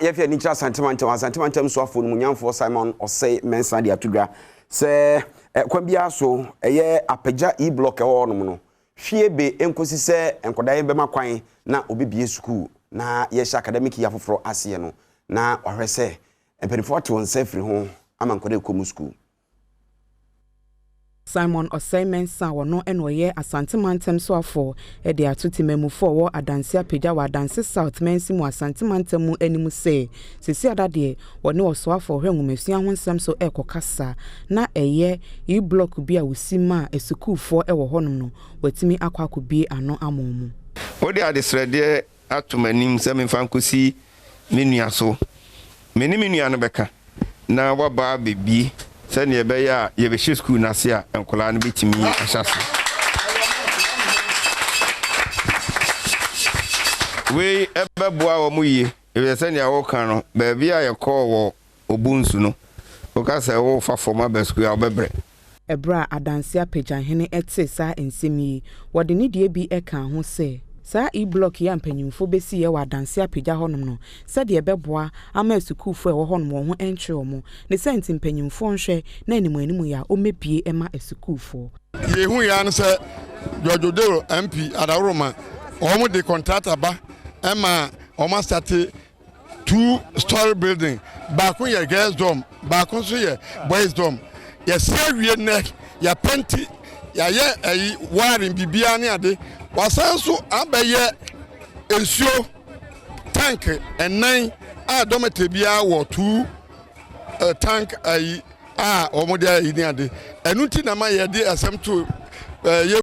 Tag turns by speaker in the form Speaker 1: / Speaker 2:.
Speaker 1: Yefia Nicha Santimantem so afo no munyamfo Simon Osei mensa de atodwa se kwambia so eye apagya e-block e wo no no hwie be enkosi se enkodaye bema kwan na obibie school na yesha academic year foforo ase no na ohwese empenifo te won safri ho ama nkoda ekomu school.
Speaker 2: Simon Osei mensa wono enoye Asantimantem so afo e de atotimemu fo wo adanse apagya wa adanse South mensimu Asantimantem animu se sisi adade woni oso afo hwenwumesua ho nsem so ekokasa na eye e-block bia wusima esukufo e wo honom no watimi akwakobie ano amomu
Speaker 3: odi adesrede atomanim se memfankosi menua so menua no beka na waba bebi sani ebeya yebehye school na se a enkola no betimi ahyase we ebeboa wo muye ebe sani awoka no ba bia yekọ wo obunsu no okasa wo fa forma ba school obebre
Speaker 2: ebra adanse apagya hene etse sa ensemi wode ne die bi eka ho se sa e-block ya mpanyimfo besi ye wa adanse apagya honom no se de ebeboa ama esukufo e wo honom wo ho entwe omo ne senti mpanyimfo nhwe na animu ya omepie ema esukufo
Speaker 4: ye hu ya no se George Dero MP Adaroma omo de contractor ba ema omo start 2-story building back on your girls dorm back on so your boys dorm ya sewie neck ya penti ya ye ayi wiring bibia ne ade wasanso abaye ensuo tank enan a domete bia wo 2 tank ayi a omodia yi ne ade enuti na ma ye de asem to ye